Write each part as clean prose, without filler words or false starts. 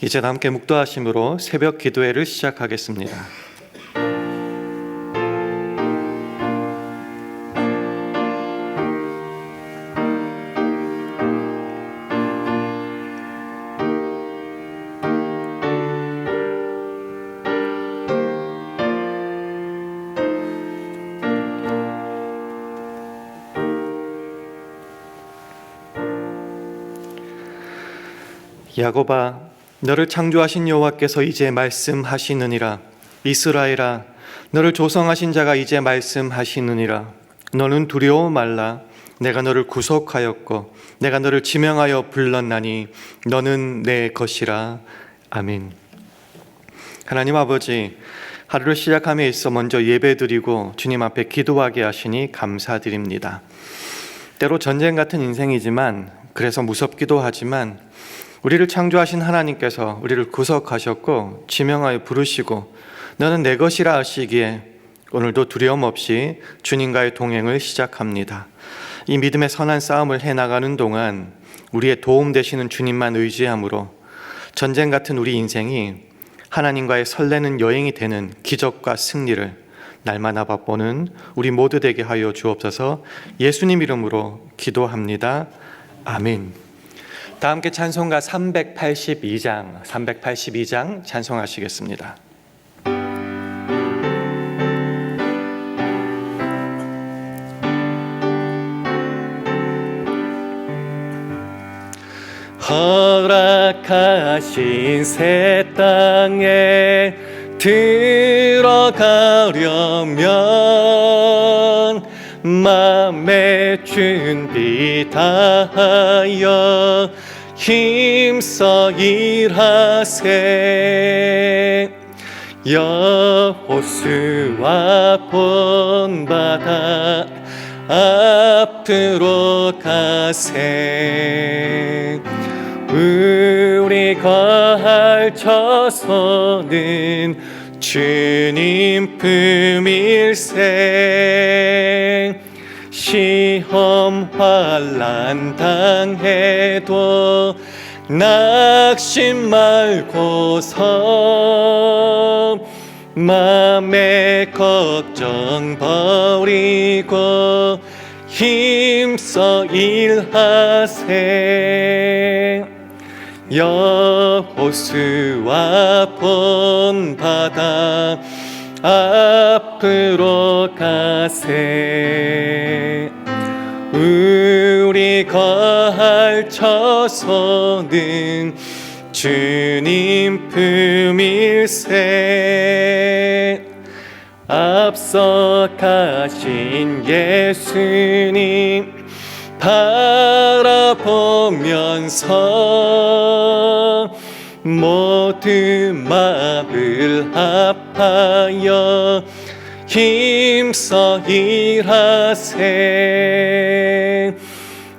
이제 함께 묵도하심으로 새벽 기도회를 시작하겠습니다. 야곱아, 너를 창조하신 여호와께서 이제 말씀하시느니라. 이스라엘아, 너를 조성하신 자가 이제 말씀하시느니라. 너는 두려워 말라. 내가 너를 구속하였고 내가 너를 지명하여 불렀나니 너는 내 것이라. 아멘. 하나님 아버지, 하루를 시작함에 있어 먼저 예배드리고 주님 앞에 기도하게 하시니 감사드립니다. 때로 전쟁 같은 인생이지만, 그래서 무섭기도 하지만 우리를 창조하신 하나님께서 우리를 구속하셨고 지명하여 부르시고 너는 내 것이라 하시기에 오늘도 두려움 없이 주님과의 동행을 시작합니다. 이 믿음의 선한 싸움을 해나가는 동안 우리의 도움 되시는 주님만 의지함으로 전쟁 같은 우리 인생이 하나님과의 설레는 여행이 되는 기적과 승리를 날마다 맛보는 우리 모두 되게 하여 주옵소서. 예수님 이름으로 기도합니다. 아멘. 다 함께 찬송가 382장 찬송하시겠습니다. 허락하신 새 땅에 들어가려면 마음의 준비 다하여 힘써 일하세. 여호수아 본바다 앞으로 가세. 우리 거할 처소는 주님 품일세. 시험 환난 당해도 낙심 말고서 맘의 걱정 버리고 힘써 일하세. 여호수아 본바다 앞으로 가세. 우리 거할 처소는 주님 품일세. 앞서 가신 예수님 바라보면서 모두 마음을 합하여 힘써 일하세.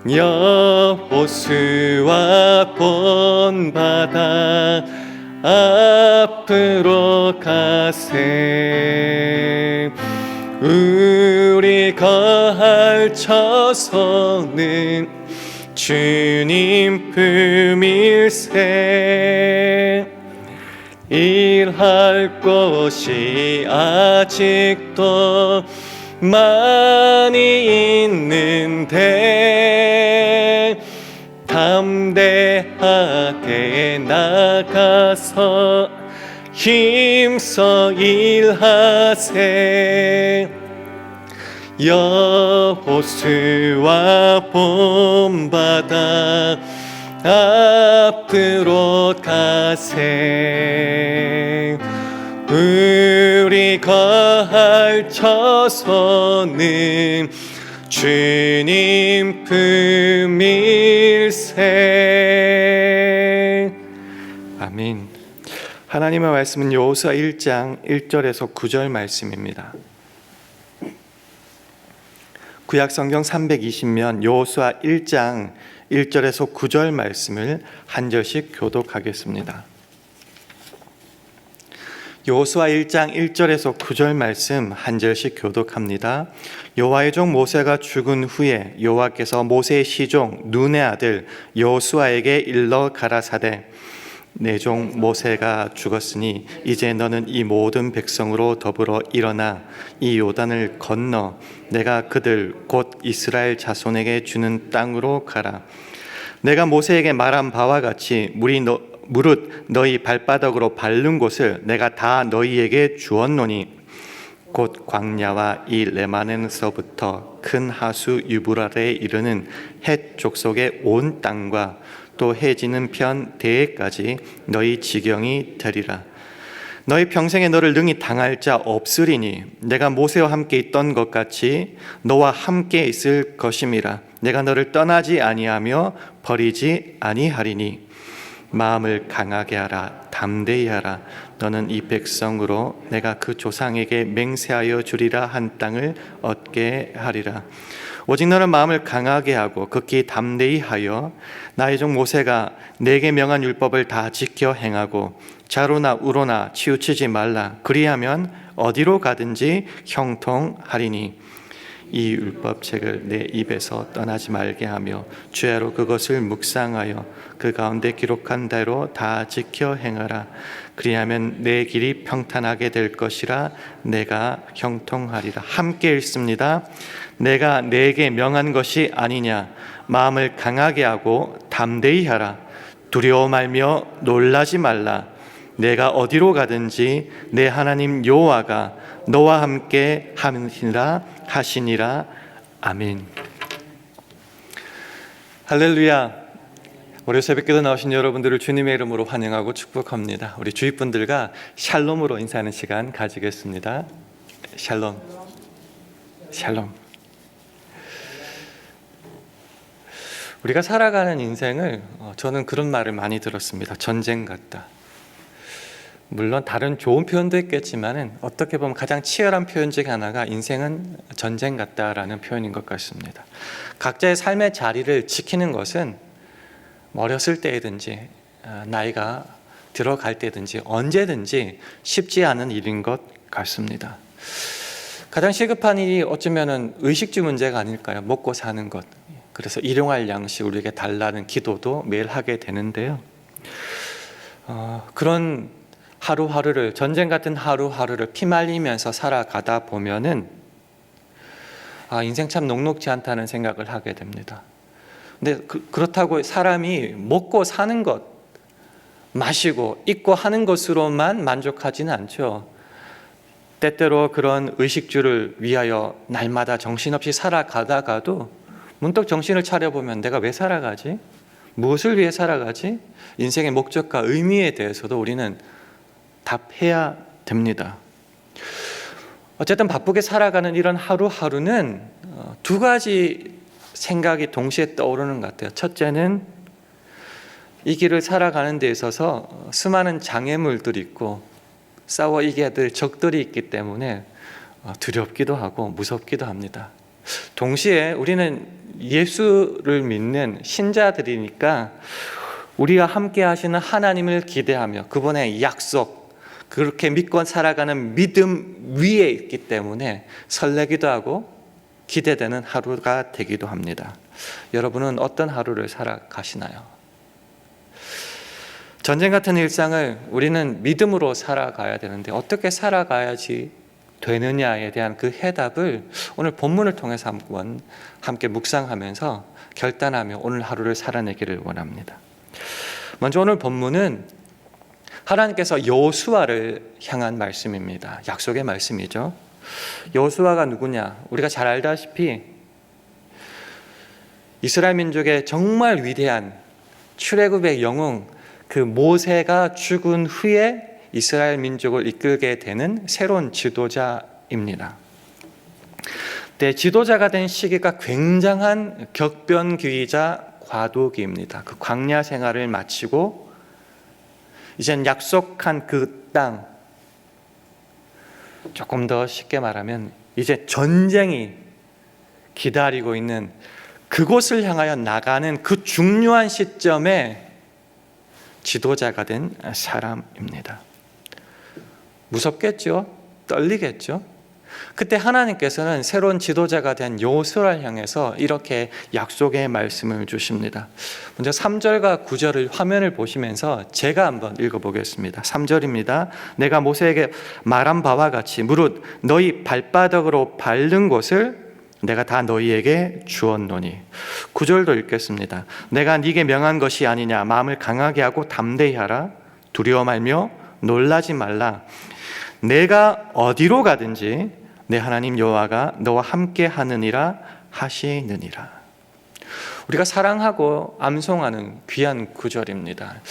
여호수아 본바다 앞으로 가세. 우리 거할 처소는 주님 품일세. 일할 곳이 아직도 많이 있는데 담대하게 나가서 힘써 일하세. 여호수아 본바다 앞으로 가세. 우리 거할 처소는 주님 품일세. 아멘. 하나님의 말씀은 여호수아 1장 1절에서 9절 말씀입니다. 구약성경 320면 여호수아 1장 1절에서 9절 말씀을 한 절씩 교독하겠습니다. 여호수아 1장 1절에서 9절 말씀 한 절씩 교독합니다. 여호와의 종 모세가 죽은 후에 여호와께서 모세의 시종 눈의 아들 여호수아에게 일러 가라사대 내 종 모세가 죽었으니 이제 너는 이 모든 백성으로 더불어 일어나 이 요단을 건너 내가 그들 곧 이스라엘 자손에게 주는 땅으로 가라. 내가 모세에게 말한 바와 같이 무릇 너희 발바닥으로 밟는 곳을 내가 다 너희에게 주었노니 곧 광야와 이 레마넨서부터 큰 하수 유브라데에 이르는 헷 족속의 온 땅과 또 해지는 편 대해까지 너희 지경이 되리라. 너희 평생에 너를 능히 당할 자 없으리니 내가 모세와 함께 있던 것 같이 너와 함께 있을 것임이라. 내가 너를 떠나지 아니하며 버리지 아니하리니 마음을 강하게 하라. 담대히 하라. 너는 이 백성으로 내가 그 조상에게 맹세하여 주리라 한 땅을 얻게 하리라. 오직 너는 마음을 강하게 하고 극히 담대히 하여 나의 종 모세가 내게 명한 율법을 다 지켜 행하고 좌로나 우로나 치우치지 말라. 그리하면 어디로 가든지 형통하리니 이 율법책을 내 입에서 떠나지 말게 하며 주야로 그것을 묵상하여 그 가운데 기록한 대로 다 지켜 행하라. 그리하면 내 길이 평탄하게 될 것이라. 내가 형통하리라. 함께 읽습니다. 내가 내게 명한 것이 아니냐. 마음을 강하게 하고 담대히 하라. 두려워 말며 놀라지 말라. 내가 어디로 가든지 내 하나님 여호와가 너와 함께 하시니라. 아멘. 할렐루야. 우리 새벽기도 나오신 여러분들을 주님의 이름으로 환영하고 축복합니다. 우리 주위 분들과 샬롬으로 인사하는 시간 가지겠습니다. 샬롬. 샬롬. 우리가 살아가는 인생을 저는 그런 말을 많이 들었습니다. 전쟁 같다. 물론 다른 좋은 표현도 있겠지만은 어떻게 보면 가장 치열한 표현 중에 하나가 인생은 전쟁 같다라는 표현인 것 같습니다. 각자의 삶의 자리를 지키는 것은 어렸을 때이든지 나이가 들어갈 때든지 언제든지 쉽지 않은 일인 것 같습니다. 가장 시급한 일이 어쩌면은 의식주 문제가 아닐까요? 먹고 사는 것. 그래서 일용할 양식 우리에게 달라는 기도도 매일 하게 되는데요. 그런 하루하루를 전쟁 같은 하루하루를 피말리면서 살아가다 보면은 인생 참 녹록지 않다는 생각을 하게 됩니다. 근데 그렇다고 사람이 먹고 사는 것, 마시고 입고 하는 것으로만 만족하지는 않죠. 때때로 그런 의식주를 위하여 날마다 정신없이 살아가다가도 문득 정신을 차려보면 내가 왜 살아가지? 무엇을 위해 살아가지? 인생의 목적과 의미에 대해서도 우리는 답해야 됩니다. 어쨌든 바쁘게 살아가는 이런 하루하루는 두 가지 생각이 동시에 떠오르는 것 같아요. 첫째는 이 길을 살아가는 데 있어서 수많은 장애물들이 있고 싸워 이겨야 될 적들이 있기 때문에 두렵기도 하고 무섭기도 합니다. 동시에 우리는 예수를 믿는 신자들이니까 우리가 함께 하시는 하나님을 기대하며 그분의 약속, 그렇게 믿고 살아가는 믿음 위에 있기 때문에 설레기도 하고 기대되는 하루가 되기도 합니다. 여러분은 어떤 하루를 살아가시나요? 전쟁 같은 일상을 우리는 믿음으로 살아가야 되는데 어떻게 살아가야지 되느냐에 대한 그 해답을 오늘 본문을 통해서 한번 함께 묵상하면서 결단하며 오늘 하루를 살아내기를 원합니다. 먼저 오늘 본문은 하나님께서 여호수아를 향한 말씀입니다. 약속의 말씀이죠. 여호수아가 누구냐? 우리가 잘 알다시피 이스라엘 민족의 정말 위대한 출애굽의 영웅 그 모세가 죽은 후에 이스라엘 민족을 이끌게 되는 새로운 지도자입니다. 네, 지도자가 된 시기가 굉장한 격변기이자 과도기입니다. 그 광야 생활을 마치고 이젠 약속한 그 땅, 조금 더 쉽게 말하면 이제 전쟁이 기다리고 있는 그곳을 향하여 나가는 그 중요한 시점에 지도자가 된 사람입니다. 무섭겠죠? 떨리겠죠? 그때 하나님께서는 새로운 지도자가 된 여호수아를 향해서 이렇게 약속의 말씀을 주십니다. 먼저 3절과 9절을 화면을 보시면서 제가 한번 읽어보겠습니다. 3절입니다. 내가 모세에게 말한 바와 같이 무릇 너희 발바닥으로 밟는 곳을 내가 다 너희에게 주었노니. 9절도 읽겠습니다. 내가 네게 명한 것이 아니냐. 마음을 강하게 하고 담대히 하라. 두려워 말며 놀라지 말라. 내가 어디로 가든지 내 하나님 여호와가 너와 함께 하느니라 하시느니라. 우리가 사랑하고 암송하는 귀한 구절입니다.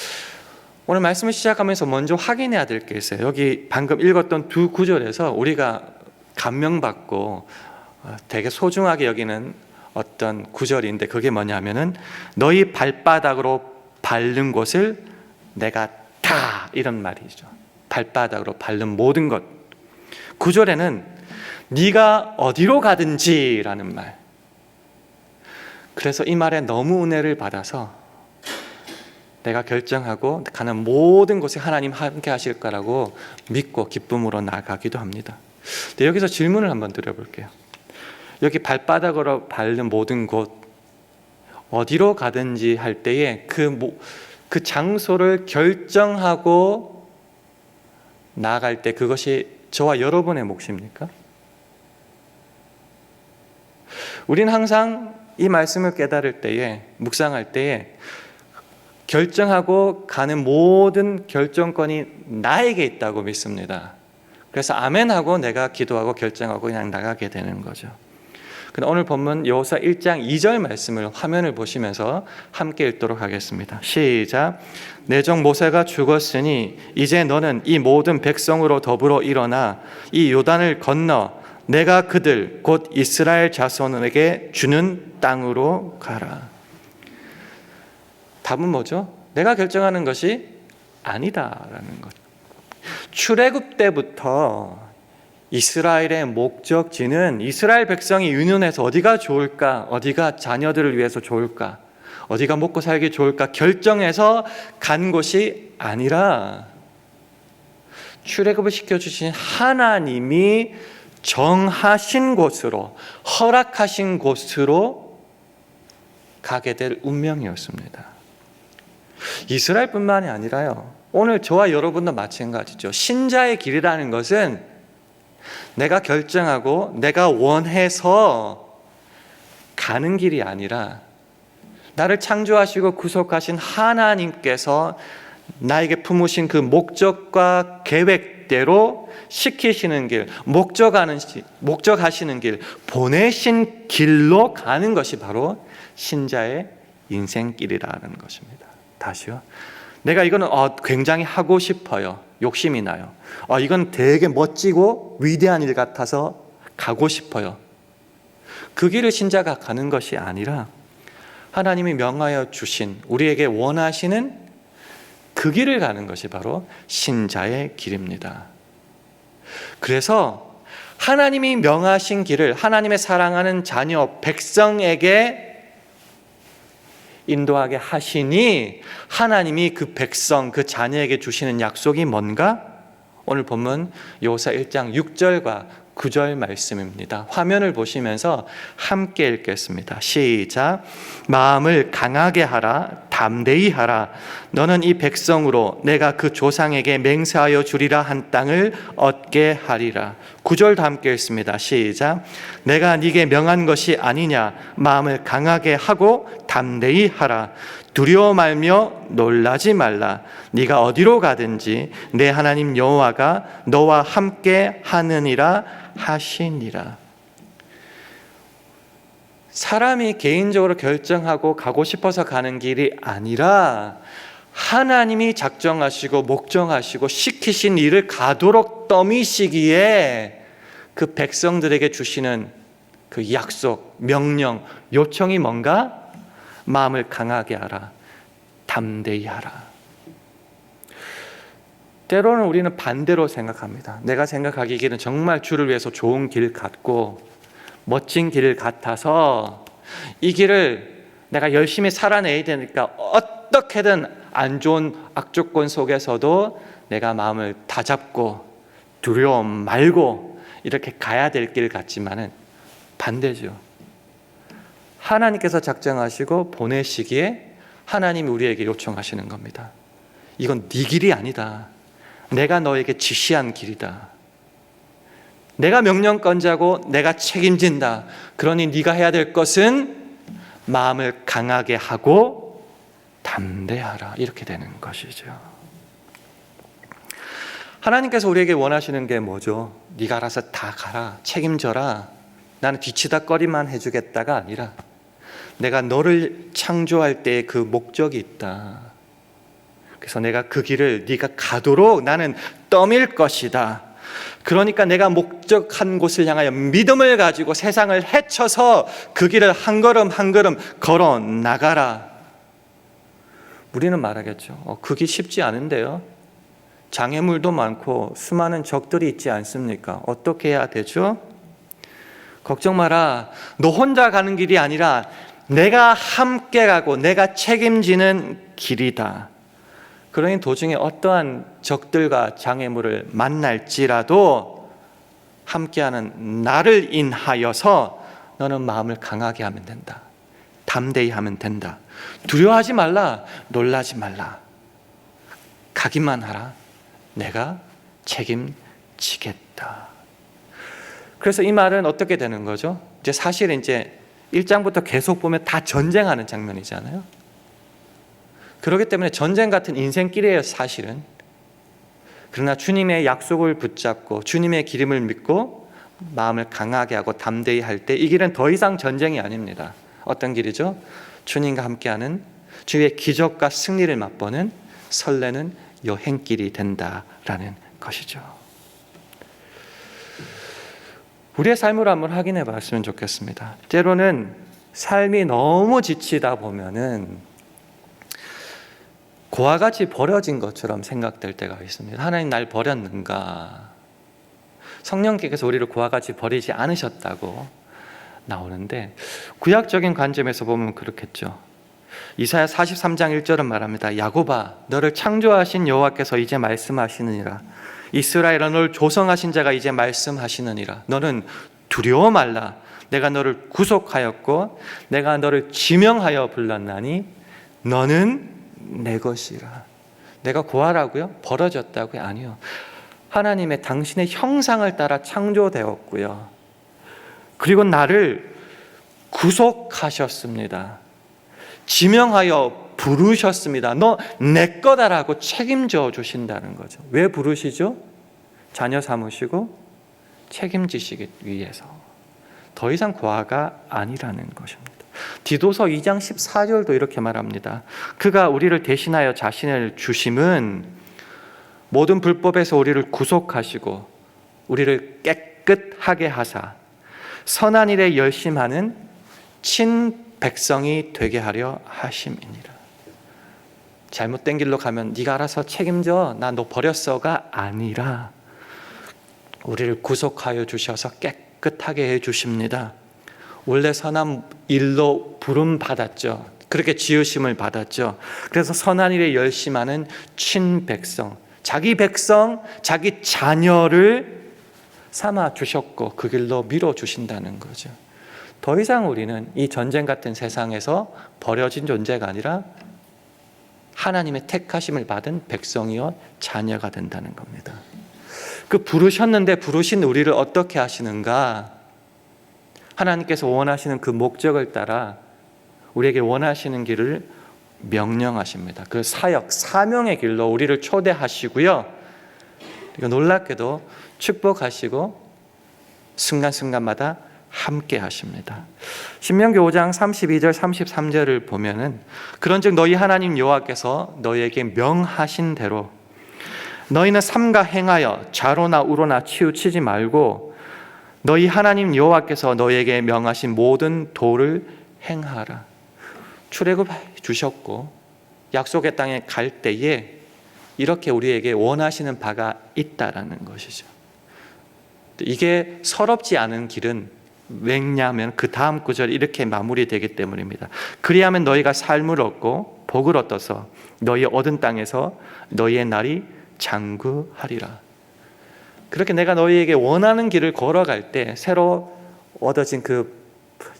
오늘 말씀을 시작하면서 먼저 확인해야 될 게 있어요. 여기 방금 읽었던 두 구절에서 우리가 감명받고 되게 소중하게 여기는 어떤 구절인데 그게 뭐냐면은 너희 발바닥으로 밟는 곳을 내가 다, 이런 말이죠. 발바닥으로 밟는 모든 것. 구절에는 네가 어디로 가든지라는 말. 그래서 이 말에 너무 은혜를 받아서 내가 결정하고 가는 모든 곳에 하나님 함께 하실 거라고 믿고 기쁨으로 나가기도 합니다. 근데 여기서 질문을 한번 드려볼게요. 여기 발바닥으로 밟는 모든 곳, 어디로 가든지 할 때에 그 장소를 결정하고 나아갈 때 그것이 저와 여러분의 몫입니까? 우리는 항상 이 말씀을 깨달을 때에, 묵상할 때에 결정하고 가는 모든 결정권이 나에게 있다고 믿습니다. 그래서 아멘하고 내가 기도하고 결정하고 그냥 나가게 되는 거죠. 근데 오늘 본문 여호수아 1장 2절 말씀을 화면을 보시면서 함께 읽도록 하겠습니다. 시작. 내 종 모세가 죽었으니 이제 너는 이 모든 백성으로 더불어 일어나 이 요단을 건너 내가 그들 곧 이스라엘 자손에게 주는 땅으로 가라. 답은 뭐죠? 내가 결정하는 것이 아니다라는 것. 출애굽 때부터 이스라엘의 목적지는 이스라엘 백성이 유년해서 어디가 좋을까, 어디가 자녀들을 위해서 좋을까, 어디가 먹고 살기 좋을까 결정해서 간 곳이 아니라 출애굽을 시켜주신 하나님이 정하신 곳으로, 허락하신 곳으로 가게 될 운명이었습니다. 이스라엘뿐만이 아니라요, 오늘 저와 여러분도 마찬가지죠. 신자의 길이라는 것은 내가 결정하고 내가 원해서 가는 길이 아니라 나를 창조하시고 구속하신 하나님께서 나에게 품으신 그 목적과 계획대로 시키시는 길, 목적하시는 길, 보내신 길로 가는 것이 바로 신자의 인생길이라는 것입니다. 다시요. 내가 이거는 굉장히 하고 싶어요. 욕심이 나요. 이건 되게 멋지고 위대한 일 같아서 가고 싶어요. 그 길을 신자가 가는 것이 아니라 하나님이 명하여 주신, 우리에게 원하시는 그 길을 가는 것이 바로 신자의 길입니다. 그래서 하나님이 명하신 길을 하나님의 사랑하는 자녀 백성에게 인도하게 하시니 하나님이 그 백성, 그 자녀에게 주시는 약속이 뭔가? 오늘 본문 여호수아 1장 6절과 9절 말씀입니다. 화면을 보시면서 함께 읽겠습니다. 시작. 마음을 강하게 하라, 담대히 하라. 너는 이 백성으로 내가 그 조상에게 맹세하여 주리라 한 땅을 얻게 하리라. 9절도 함께 읽습니다. 시작. 내가 네게 명한 것이 아니냐. 마음을 강하게 하고 담대히 하라. 두려워 말며 놀라지 말라. 네가 어디로 가든지 내 하나님 여호와가 너와 함께 하느니라 하시니라. 사람이 개인적으로 결정하고 가고 싶어서 가는 길이 아니라 하나님이 작정하시고 목정하시고 시키신 일을 가도록 떠미시기에 그 백성들에게 주시는 그 약속, 명령, 요청이 뭔가? 마음을 강하게 하라, 담대히 하라. 때로는 우리는 반대로 생각합니다. 내가 생각하기에 이 길은 정말 주를 위해서 좋은 길 같고 멋진 길 같아서 이 길을 내가 열심히 살아내야 되니까 어떻게든 안 좋은 악조건 속에서도 내가 마음을 다잡고 두려움 말고 이렇게 가야 될 길 같지만은 반대죠. 하나님께서 작정하시고 보내시기에 하나님이 우리에게 요청하시는 겁니다. 이건 네 길이 아니다. 내가 너에게 지시한 길이다. 내가 명령권자고 내가 책임진다. 그러니 네가 해야 될 것은 마음을 강하게 하고 담대하라. 이렇게 되는 것이죠. 하나님께서 우리에게 원하시는 게 뭐죠? 네가 알아서 다 가라. 책임져라. 나는 뒤치다꺼리만 해주겠다가 아니라 내가 너를 창조할 때의 그 목적이 있다. 그래서 내가 그 길을 네가 가도록 나는 떠밀 것이다. 그러니까 내가 목적한 곳을 향하여 믿음을 가지고 세상을 헤쳐서 그 길을 한 걸음 한 걸음 걸어 나가라. 우리는 말하겠죠. 그게 쉽지 않은데요. 장애물도 많고 수많은 적들이 있지 않습니까? 어떻게 해야 되죠? 걱정 마라. 너 혼자 가는 길이 아니라 내가 함께 가고 내가 책임지는 길이다. 그러니 도중에 어떠한 적들과 장애물을 만날지라도 함께하는 나를 인하여서 너는 마음을 강하게 하면 된다. 담대히 하면 된다. 두려워하지 말라. 놀라지 말라. 가기만 하라. 내가 책임지겠다. 그래서 이 말은 어떻게 되는 거죠? 이제 사실은 이제 1장부터 계속 보면 다 전쟁하는 장면이잖아요. 그렇기 때문에 전쟁 같은 인생길이에요, 사실은. 그러나 주님의 약속을 붙잡고 주님의 기름을 믿고 마음을 강하게 하고 담대히 할 때 이 길은 더 이상 전쟁이 아닙니다. 어떤 길이죠? 주님과 함께하는 주의 기적과 승리를 맛보는 설레는 여행길이 된다라는 것이죠. 우리의 삶을 한번 확인해 봤으면 좋겠습니다. 때로는 삶이 너무 지치다 보면은 고와 같이 버려진 것처럼 생각될 때가 있습니다. 하나님 날 버렸는가? 성령께서 우리를 고와 같이 버리지 않으셨다고 나오는데 구약적인 관점에서 보면 그렇겠죠. 이사야 43장 1절은 말합니다. 야곱아, 너를 창조하신 여호와께서 이제 말씀하시느니라. 이스라엘아, 너를 조성하신 자가 이제 말씀하시느니라. 너는 두려워 말라. 내가 너를 구속하였고 내가 너를 지명하여 불렀나니 너는 내 것이라. 내가 고아라고요? 버려졌다고요? 아니요. 하나님의 당신의 형상을 따라 창조되었고요. 그리고 나를 구속하셨습니다. 지명하여 부르셨습니다. 너 내 거다라고 책임져 주신다는 거죠. 왜 부르시죠? 자녀 삼으시고 책임지시기 위해서. 더 이상 고아가 아니라는 것입니다. 디도서 2장 14절도 이렇게 말합니다. 그가 우리를 대신하여 자신을 주심은 모든 불법에서 우리를 구속하시고 우리를 깨끗하게 하사 선한 일에 열심하는 친백성이 되게 하려 하심이니라. 잘못된 길로 가면 네가 알아서 책임져, 나 너 버렸어가 아니라 우리를 구속하여 주셔서 깨끗하게 해 주십니다. 원래 선한 일로 부름 받았죠. 그렇게 지으심을 받았죠. 그래서 선한 일에 열심하는 친백성, 자기 백성, 자기 자녀를 삼아 주셨고 그 길로 밀어 주신다는 거죠. 더 이상 우리는 이 전쟁 같은 세상에서 버려진 존재가 아니라 하나님의 택하심을 받은 백성이요 자녀가 된다는 겁니다. 그 부르셨는데 부르신 우리를 어떻게 하시는가? 하나님께서 원하시는 그 목적을 따라 우리에게 원하시는 길을 명령하십니다. 그 사역, 사명의 길로 우리를 초대하시고요. 그리고 놀랍게도 축복하시고 순간순간마다 함께 하십니다. 신명기 5장 32절 33절을 보면은 그런즉 너희 하나님 여호와께서 너희에게 명하신 대로 너희는 삼가 행하여 좌로나 우로나 치우치지 말고 너희 하나님 여호와께서 너희에게 명하신 모든 도를 행하라. 출애굽 주셨고 약속의 땅에 갈 때에 이렇게 우리에게 원하시는 바가 있다라는 것이죠. 이게 서럽지 않은 길은 왜냐하면 그 다음 구절이 이렇게 마무리되기 때문입니다. 그리하면 너희가 삶을 얻고 복을 얻어서 너희 얻은 땅에서 너희의 날이 장구하리라. 그렇게 내가 너희에게 원하는 길을 걸어갈 때 새로 얻어진 그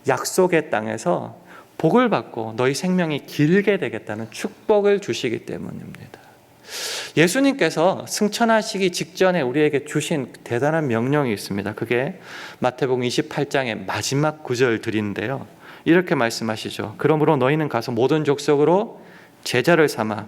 약속의 땅에서 복을 받고 너희 생명이 길게 되겠다는 축복을 주시기 때문입니다. 예수님께서 승천하시기 직전에 우리에게 주신 대단한 명령이 있습니다. 그게 마태복음 28장의 마지막 구절들인데요. 이렇게 말씀하시죠. 그러므로 너희는 가서 모든 족속으로 제자를 삼아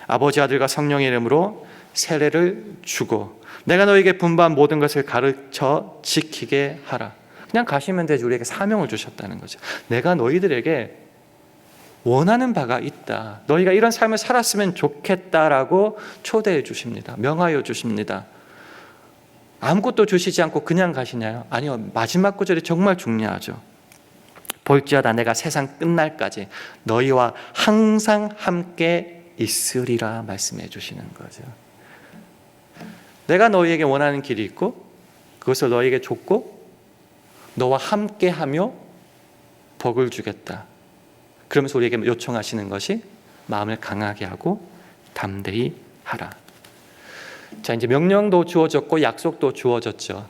아버지 아들과 성령의 이름으로 세례를 주고 내가 너희에게 분부한 모든 것을 가르쳐 지키게 하라. 그냥 가시면 되지. 우리에게 사명을 주셨다는 거죠. 내가 너희들에게 원하는 바가 있다. 너희가 이런 삶을 살았으면 좋겠다라고 초대해 주십니다. 명하여 주십니다. 아무것도 주시지 않고 그냥 가시냐요? 아니요. 마지막 구절이 정말 중요하죠. 볼지어다 내가 세상 끝날까지 너희와 항상 함께 있으리라 말씀해 주시는 거죠. 내가 너희에게 원하는 길이 있고 그것을 너희에게 줬고 너와 함께하며 복을 주겠다. 그러면서 우리에게 요청하시는 것이 마음을 강하게 하고 담대히 하라. 자, 이제 명령도 주어졌고 약속도 주어졌죠.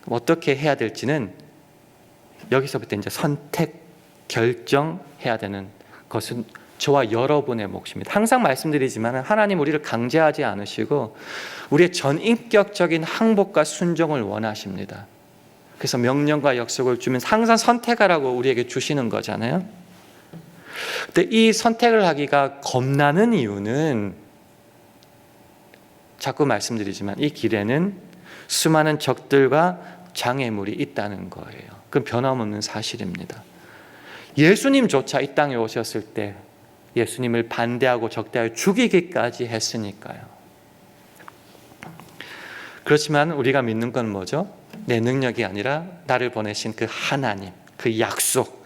어떻게 해야 될지는 여기서부터 이제 선택, 결정해야 되는 것은 저와 여러분의 몫입니다. 항상 말씀드리지만 하나님 우리를 강제하지 않으시고 우리의 전인격적인 항복과 순종을 원하십니다. 그래서 명령과 약속을 주면서 항상 선택하라고 우리에게 주시는 거잖아요. 근데 이 선택을 하기가 겁나는 이유는 자꾸 말씀드리지만 이 길에는 수많은 적들과 장애물이 있다는 거예요. 그건 변함없는 사실입니다. 예수님조차 이 땅에 오셨을 때 예수님을 반대하고 적대하여 죽이기까지 했으니까요. 그렇지만 우리가 믿는 건 뭐죠? 내 능력이 아니라 나를 보내신 그 하나님, 그 약속.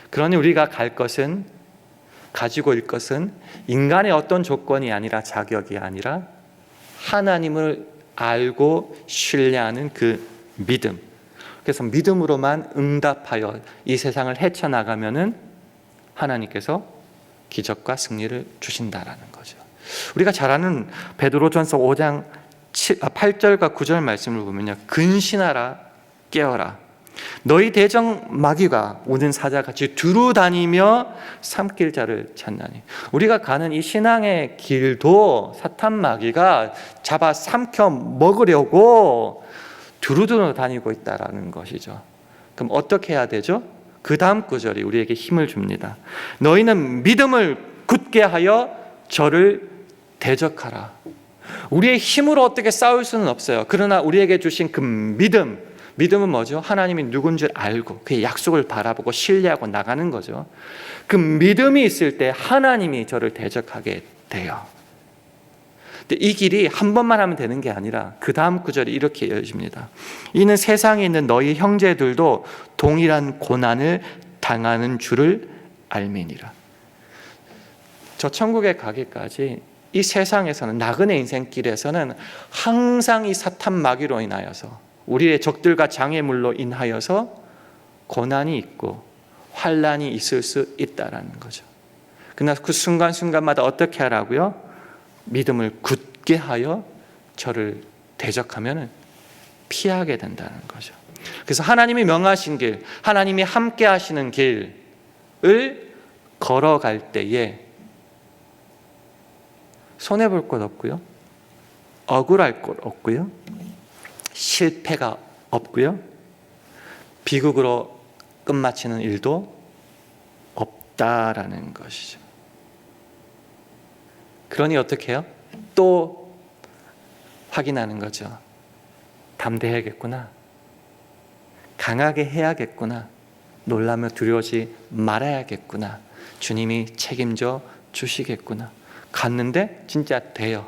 그러니 우리가 갈 것은, 가지고 일 것은 인간의 어떤 조건이 아니라 자격이 아니라 하나님을 알고 신뢰하는 그 믿음. 그래서 믿음으로만 응답하여 이 세상을 헤쳐나가면은 하나님께서 기적과 승리를 주신다라는 거죠. 우리가 잘 아는 베드로전서 5장 8절과 9절 말씀을 보면요. 근신하라 깨어라 너희 대적 마귀가 우는 사자같이 두루 다니며 삼킬 자를 찾나니. 우리가 가는 이 신앙의 길도 사탄 마귀가 잡아 삼켜 먹으려고 두루두루 다니고 있다라는 것이죠. 그럼 어떻게 해야 되죠? 그 다음 구절이 우리에게 힘을 줍니다. 너희는 믿음을 굳게 하여 저를 대적하라. 우리의 힘으로 어떻게 싸울 수는 없어요. 그러나 우리에게 주신 그 믿음은 뭐죠? 하나님이 누군지 알고 그의 약속을 바라보고 신뢰하고 나가는 거죠. 그 믿음이 있을 때 하나님이 저를 대적하게 돼요. 근데 이 길이 한 번만 하면 되는 게 아니라 그 다음 구절이 이렇게 이어집니다. 이는 세상에 있는 너희 형제들도 동일한 고난을 당하는 줄을 알미니라. 저 천국에 가기까지 이 세상에서는, 나그네 인생길에서는 항상 이 사탄 마귀로 인하여서, 우리의 적들과 장애물로 인하여서 고난이 있고 환난이 있을 수 있다라는 거죠. 그러나 그 순간순간마다 어떻게 하라고요? 믿음을 굳게 하여 저를 대적하면 피하게 된다는 거죠. 그래서 하나님이 명하신 길, 하나님이 함께 하시는 길을 걸어갈 때에 손해볼 것 없고요, 억울할 것 없고요, 실패가 없고요, 비극으로 끝마치는 일도 없다라는 것이죠. 그러니 어떻게 해요? 또 확인하는 거죠. 담대해야겠구나, 강하게 해야겠구나, 놀라며 두려워하지 말아야겠구나, 주님이 책임져 주시겠구나. 갔는데 진짜 돼요.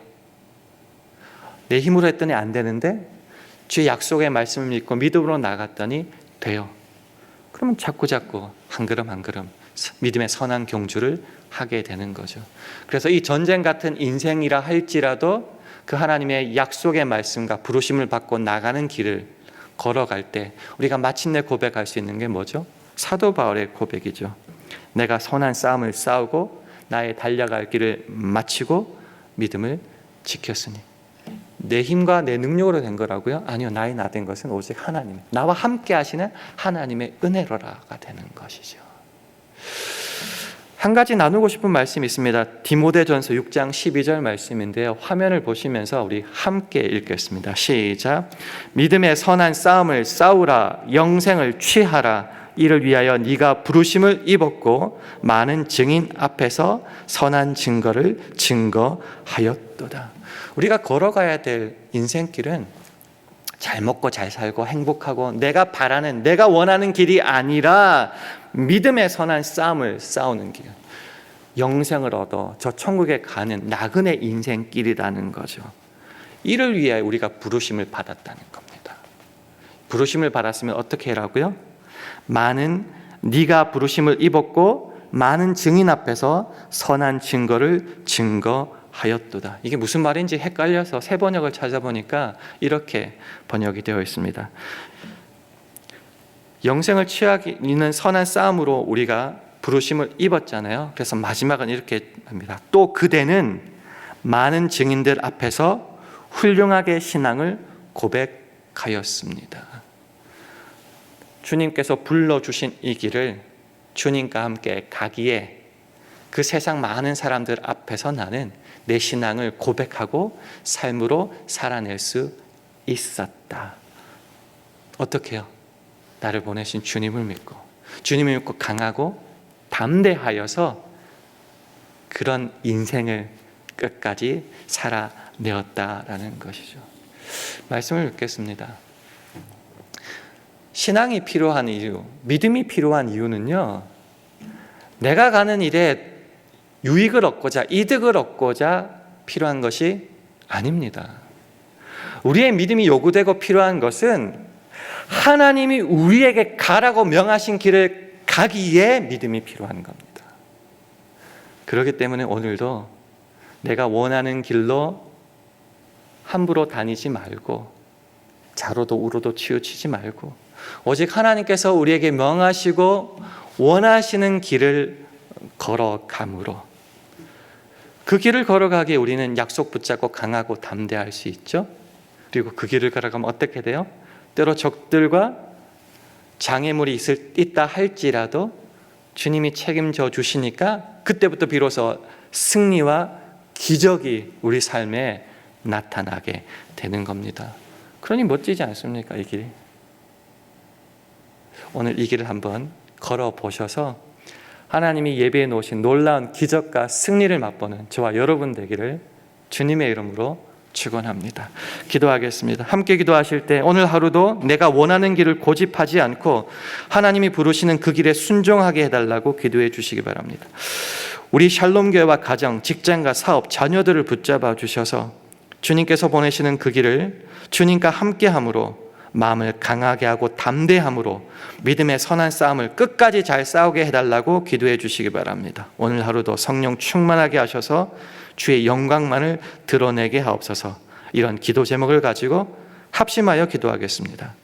내 힘으로 했더니 안 되는데 주의 약속의 말씀을 믿고 믿음으로 나갔더니 돼요. 그러면 자꾸자꾸 한 걸음 한 걸음 믿음의 선한 경주를 하게 되는 거죠. 그래서 이 전쟁 같은 인생이라 할지라도 그 하나님의 약속의 말씀과 부르심을 받고 나가는 길을 걸어갈 때 우리가 마침내 고백할 수 있는 게 뭐죠? 사도 바울의 고백이죠. 내가 선한 싸움을 싸우고 나의 달려갈 길을 마치고 믿음을 지켰으니. 내 힘과 내 능력으로 된 거라고요? 아니요. 나의 나 된 것은 오직 하나님, 나와 함께 하시는 하나님의 은혜로라가 되는 것이죠. 한 가지 나누고 싶은 말씀이 있습니다. 디모데전서 6장 12절 말씀인데요. 화면을 보시면서 우리 함께 읽겠습니다. 시작. 믿음의 선한 싸움을 싸우라. 영생을 취하라. 이를 위하여 네가 부르심을 입었고 많은 증인 앞에서 선한 증거를 증거하였도다. 우리가 걸어가야 될 인생길은 잘 먹고 잘 살고 행복하고 내가 바라는, 내가 원하는 길이 아니라 믿음의 선한 싸움을 싸우는 길, 영생을 얻어 저 천국에 가는 나그네 인생길이라는 거죠. 이를 위하여 우리가 부르심을 받았다는 겁니다. 부르심을 받았으면 어떻게 하라고요? 네가 부르심을 입었고 많은 증인 앞에서 선한 증거를 증거하였도다. 이게 무슨 말인지 헷갈려서 새 번역을 찾아보니까 이렇게 번역이 되어 있습니다. 영생을 취하기는 선한 싸움으로 우리가 부르심을 입었잖아요. 그래서 마지막은 이렇게 합니다. 또 그대는 많은 증인들 앞에서 훌륭하게 신앙을 고백하였습니다. 주님께서 불러주신 이 길을 주님과 함께 가기에 그 세상 많은 사람들 앞에서 나는 내 신앙을 고백하고 삶으로 살아낼 수 있었다. 어떻게요? 나를 보내신 주님을 믿고, 주님을 믿고 강하고 담대하여서 그런 인생을 끝까지 살아내었다라는 것이죠. 말씀을 읽겠습니다. 신앙이 필요한 이유, 믿음이 필요한 이유는요, 내가 가는 일에 유익을 얻고자, 이득을 얻고자 필요한 것이 아닙니다. 우리의 믿음이 요구되고 필요한 것은 하나님이 우리에게 가라고 명하신 길을 가기에 믿음이 필요한 겁니다. 그렇기 때문에 오늘도 내가 원하는 길로 함부로 다니지 말고 좌로도 우로도 치우치지 말고 오직 하나님께서 우리에게 명하시고 원하시는 길을 걸어감으로 그 길을 걸어가기에 우리는 약속 붙잡고 강하고 담대할 수 있죠. 그리고 그 길을 걸어가면 어떻게 돼요? 때로 적들과 장애물이 있다 할지라도 주님이 책임져 주시니까 그때부터 비로소 승리와 기적이 우리 삶에 나타나게 되는 겁니다. 그러니 멋지지 않습니까? 이 길이. 오늘 이 길을 한번 걸어보셔서 하나님이 예비해 놓으신 놀라운 기적과 승리를 맛보는 저와 여러분 되기를 주님의 이름으로 축원합니다. 기도하겠습니다. 함께 기도하실 때 오늘 하루도 내가 원하는 길을 고집하지 않고 하나님이 부르시는 그 길에 순종하게 해달라고 기도해 주시기 바랍니다. 우리 샬롬교회와 가정, 직장과 사업, 자녀들을 붙잡아 주셔서 주님께서 보내시는 그 길을 주님과 함께함으로 마음을 강하게 하고 담대함으로 믿음의 선한 싸움을 끝까지 잘 싸우게 해달라고 기도해 주시기 바랍니다. 오늘 하루도 성령 충만하게 하셔서 주의 영광만을 드러내게 하옵소서. 이런 기도 제목을 가지고 합심하여 기도하겠습니다.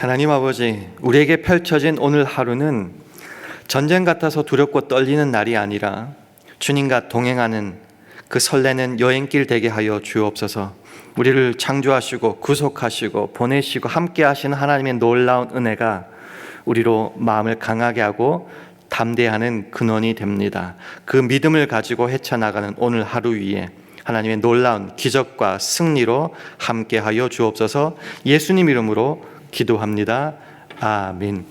하나님 아버지, 우리에게 펼쳐진 오늘 하루는 전쟁 같아서 두렵고 떨리는 날이 아니라 주님과 동행하는 그 설레는 여행길 되게 하여 주옵소서. 우리를 창조하시고 구속하시고 보내시고 함께 하시는 하나님의 놀라운 은혜가 우리로 마음을 강하게 하고 담대하는 근원이 됩니다. 그 믿음을 가지고 헤쳐나가는 오늘 하루 위에 하나님의 놀라운 기적과 승리로 함께하여 주옵소서. 예수님 이름으로 기도합니다. 아멘.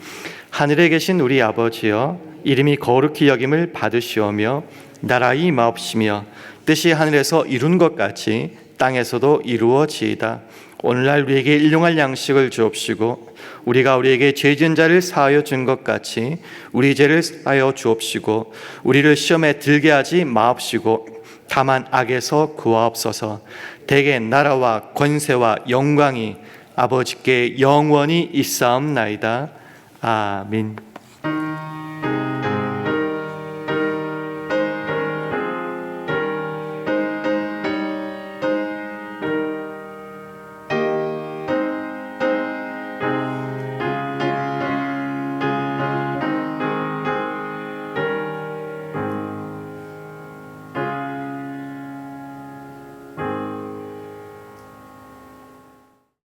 하늘에 계신 우리 아버지여, 이름이 거룩히 여김을 받으시오며 나라의 임하옵시며 뜻이 하늘에서 이룬 것 같이 땅에서도 이루어지이다. 오늘날 우리에게 일용할 양식을 주옵시고 우리가 우리에게 죄 지은 자를 사하여 준 것 같이 우리 죄를 사하여 주옵시고 우리를 시험에 들게 하지 마옵시고 다만 악에서 구하옵소서. 대개 나라와 권세와 영광이 아버지께 영원히 있사옵나이다. 아멘.